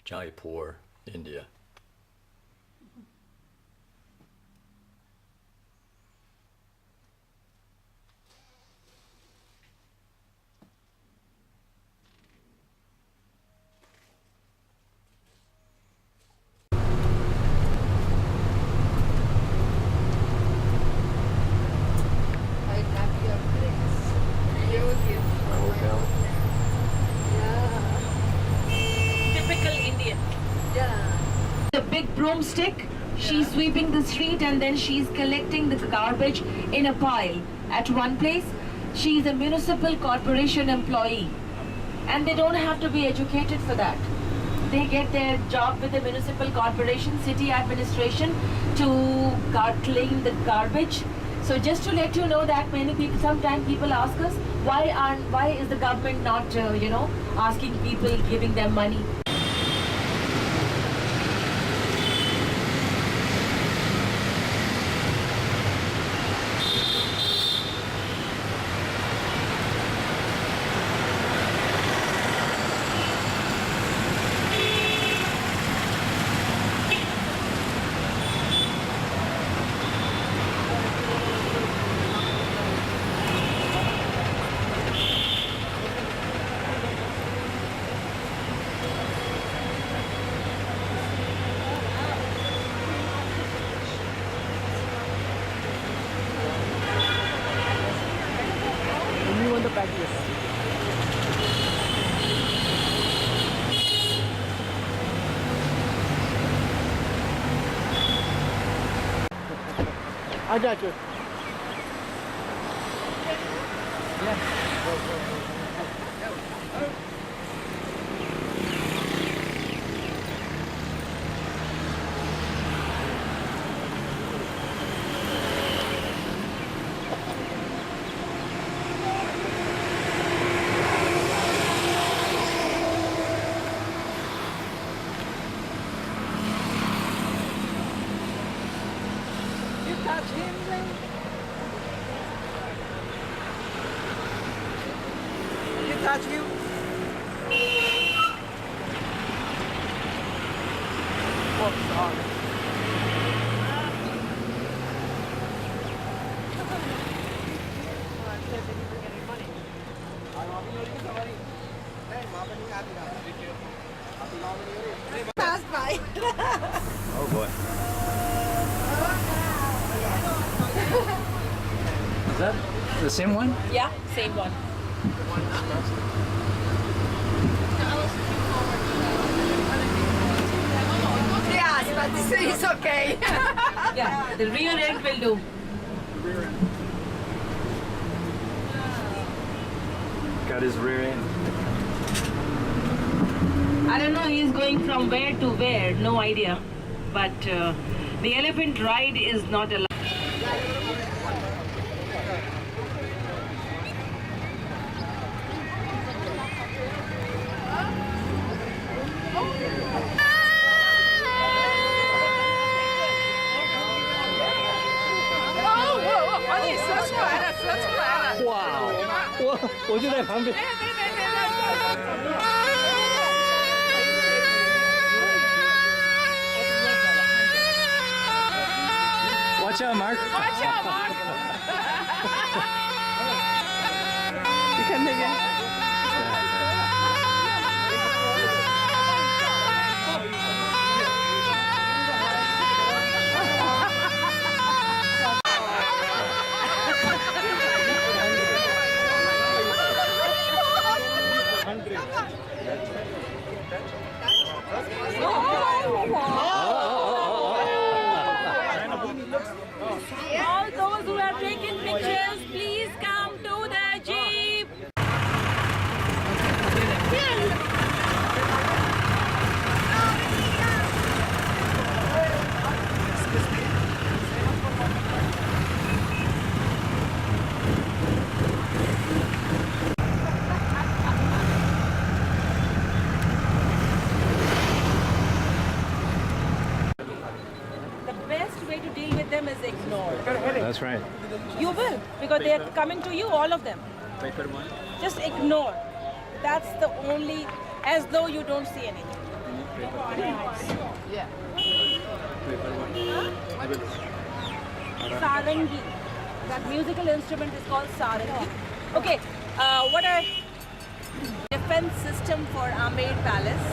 Jaipur, India. A big broomstick, she's sweeping the street and then she's collecting the garbage in a pile at one place. She's a municipal corporation employee and they don't have to be educated for that. They get their job with the municipal corporation, city administration to clean the garbage. So just to let you know that many people, sometimes people ask us, why is the government not, asking people, giving them money? I got you. Touch you? Oh, sorry. Pass by. Oh boy. Is that the same one? Yeah, same one. Yes, but this is okay. Yeah, the rear end will do. Got his rear end. I don't know he's going from where to where, no idea. But the elephant ride is not allowed. Wow！我就在旁边。Watch out, Mark. Watch out, Mark. 你看那边。All those who have taken pictures, please come to the jeep. Way to deal with them is ignore. That's right. You will, because they are coming to you, all of them. Just ignore. That's the only, as though you don't see anything. Sarangi. That musical instrument is called sarangi. Okay, what a defense system for Amer Palace,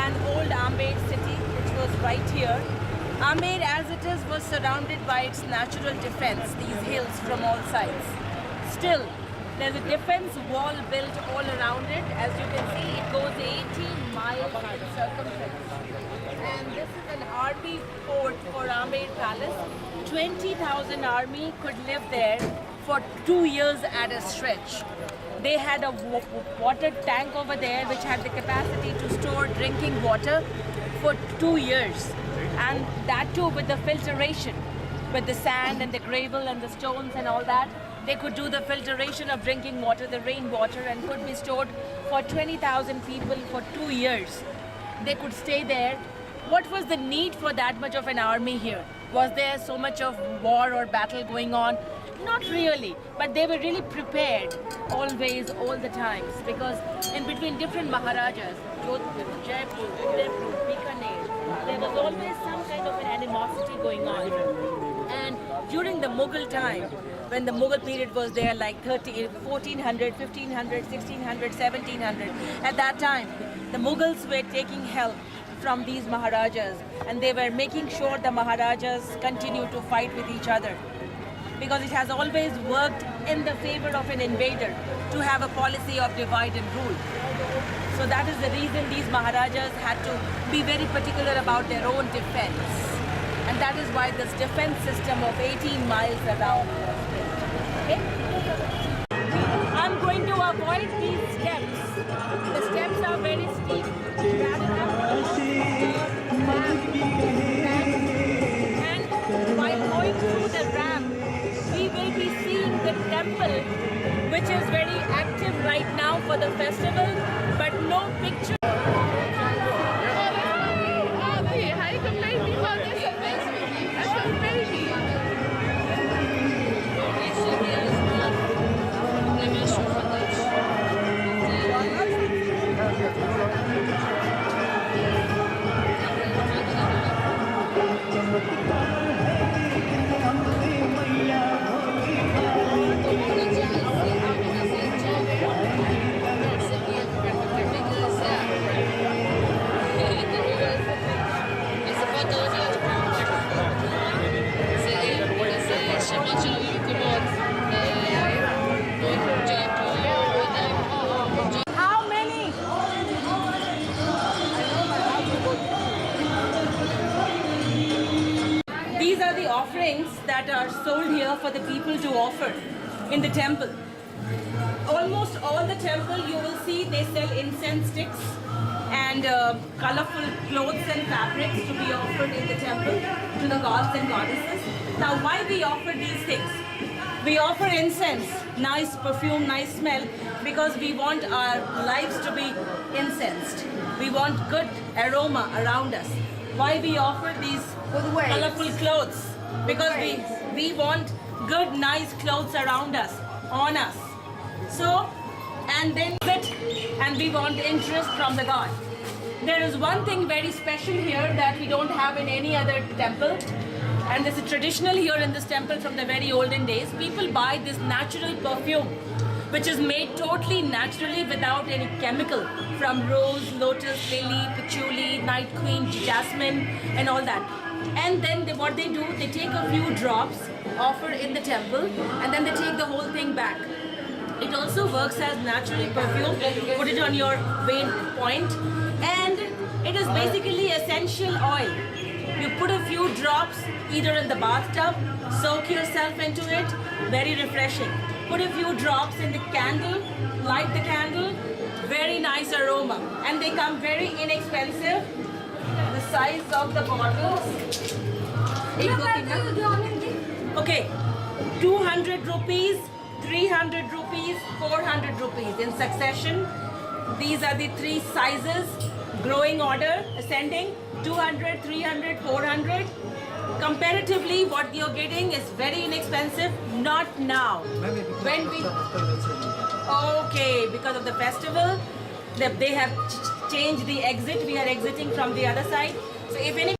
an old Amer city which was right here. Amer as it is was surrounded by its natural defense, these hills from all sides. Still, there's a defense wall built all around it. As you can see, it goes 18 miles in circumference. And this is an army fort for Amer Palace. 20,000 army could live there for 2 years at a stretch. They had a water tank over there which had the capacity to store drinking water for 2 years. And that too with the filtration, with the sand and the gravel and the stones and all that. They could do the filtration of drinking water, the rainwater, and could be stored for 20,000 people for 2 years. They could stay there. What was the need for that much of an army here? Was there so much of war or battle going on? Not really, but they were really prepared always, all the times, because in between different Maharajas, Jodhpur, Jaipur, Udaipur, Bikaner, there was always some kind of an animosity going on. And during the Mughal time, when the Mughal period was there, like 1400, 1500, 1600, 1700, at that time, the Mughals were taking help from these Maharajas, and they were making sure the Maharajas continue to fight with each other, because it has always worked in the favor of an invader to have a policy of divide and rule. So that is the reason these Maharajas had to be very particular about their own defense. And that is why this defense system of 18 miles around was built. Okay? I'm going to avoid these steps. The steps are very steep. And while going through the ramp, we will be seeing the temple, which is very active right now for the festival, but no picture. How many? These are the offerings that are sold here for the people to offer in the temple. Almost all the temple you will see they sell incense sticks and colorful clothes and fabrics to be offered in the temple to the gods and goddesses. Now why we offer these things? We offer incense, nice perfume, nice smell, because we want our lives to be incensed. We want good aroma around us. Why we offer these colorful clothes? Because we want good, nice clothes around us, on us. So, and then and we want interest from the god. There is one thing very special here that we don't have in any other temple, and this is traditional here in this temple from the very olden days. People buy this natural perfume, which is made totally naturally without any chemical, from rose, lotus, lily, patchouli, night queen, jasmine, and all that. And then what they do, they take a few drops, offer in the temple, and then they take the whole thing back. It also works as naturally perfume. Put it on your vein point, and it is basically essential oil. You put a few drops either in the bathtub, soak yourself into it, very refreshing. Put a few drops in the candle, light the candle, very nice aroma. And they come very inexpensive. The size of the bottles. Okay, 200 rupees, 300 rupees, 400 rupees in succession. These are the three sizes, growing order, ascending, 200, 300, 400. Comparatively, what you're getting is very inexpensive, not now. When we, okay, because of the festival, They have changed the exit. We are exiting from the other side. So if any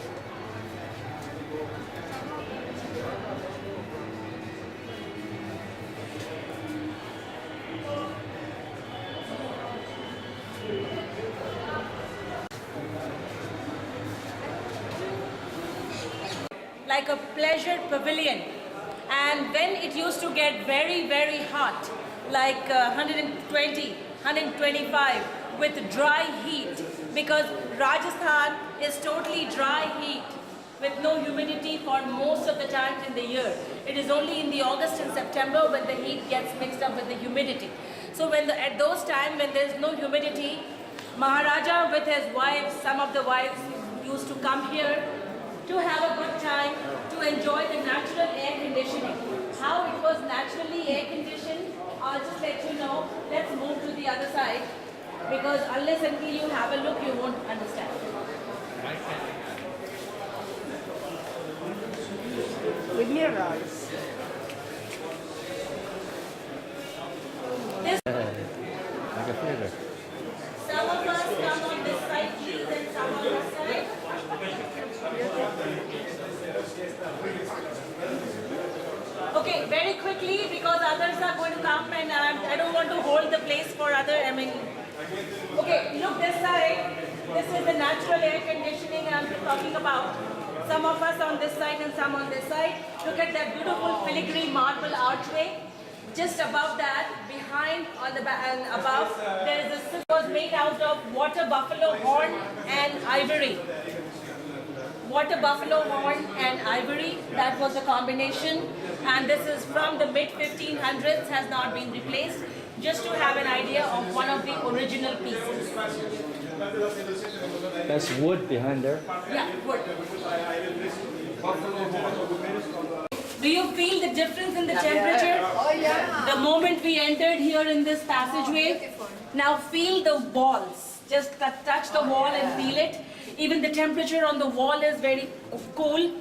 like a pleasure pavilion, and when it used to get very hot, like 120, 125 with dry heat, because Rajasthan is totally dry heat with no humidity for most of the times in the year. It is only in the August and September when the heat gets mixed up with the humidity. So at those times when there is no humidity, Maharaja with his wives, some of the wives used to come here to have a good time, to enjoy the natural air conditioning. How it was naturally air conditioned, I'll just let you know. Let's move to the other side, because unless until you have a look, you won't understand. With mirrors. Like a theater. Some of us come on this side, please, and some on this side. Okay, very quickly, because others are going to come, and I don't want to hold the place for okay, look this side. This is the natural air conditioning I'm talking about. Some of us on this side and some on this side. Look at that beautiful filigree marble archway. Just above that, behind on the back and above, there is a was made out of water buffalo horn and ivory. Water buffalo horn and ivory, that was the combination, and this is from the mid 1500s, has not been replaced, just to have an idea of one of the original pieces. That's wood behind there. Yeah, wood. Do you feel the difference in the temperature? Oh yeah. The moment we entered here in this passageway, now feel the walls. Just touch the wall and feel it. Even the temperature on the wall is very cool.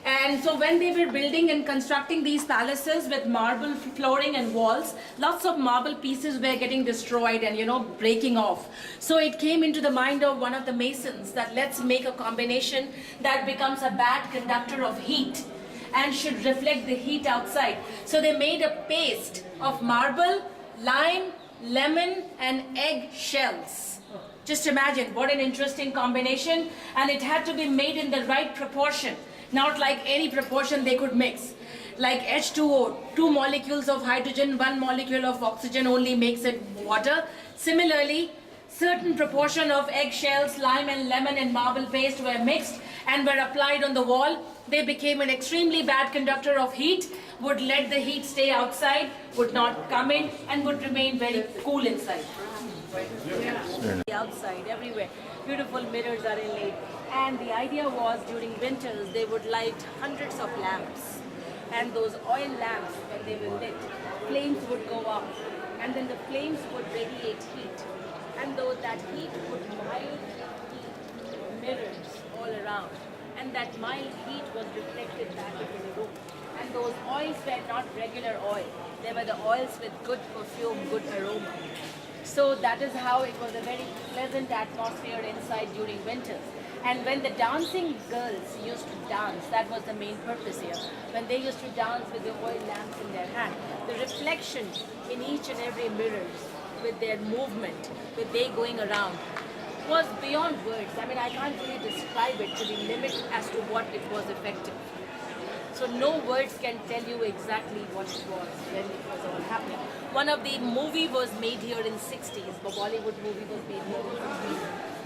And so when they were building and constructing these palaces with marble flooring and walls, lots of marble pieces were getting destroyed and breaking off. So it came into the mind of one of the masons that let's make a combination that becomes a bad conductor of heat and should reflect the heat outside. So they made a paste of marble, lime, lemon and egg shells. Just imagine what an interesting combination, and it had to be made in the right proportion, not like any proportion they could mix. Like H2O, 2 molecules of hydrogen, 1 molecule of oxygen only makes it water. Similarly, certain proportion of eggshells, lime and lemon and marble paste were mixed and were applied on the wall. They became an extremely bad conductor of heat, would let the heat stay outside, would not come in, and would remain very cool inside. The outside, everywhere. Beautiful mirrors are inlaid. And the idea was during winters, they would light hundreds of lamps. And those oil lamps, when they were lit, flames would go up. And then the flames would radiate heat. And though that heat would mild heat mirrors all around. And that mild heat was reflected back into the room. And those oils were not regular oil. They were the oils with good perfume, good aroma. So that is how it was a very pleasant atmosphere inside during winters. And when the dancing girls used to dance, that was the main purpose here. When they used to dance with the oil lamps in their hand, the reflection in each and every mirrors with their movement, with they going around, was beyond words. I mean, I can't really describe it to the limit as to what it was effective. So no words can tell you exactly what it was when it was all happening. One of the movie was made here in 60s, the Bollywood movie was made here in 60s,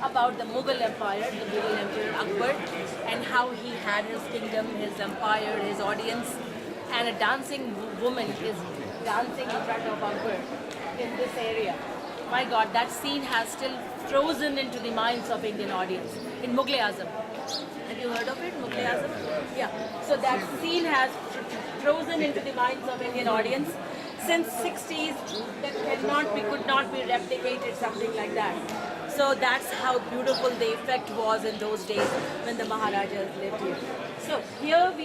about the Mughal Empire, the Mughal Emperor Akbar, and how he had his kingdom, his empire, his audience, and a dancing woman is dancing in front of Akbar in this area. My God, that scene has still frozen into the minds of Indian audience in Mughal-e-Azam. Have you heard of it, Mughal-e-Azam? Yeah. So that scene has frozen into the minds of Indian audience. Since 60s, that could not be replicated, something like that. So that's how beautiful the effect was in those days when the Maharajas lived here. So here we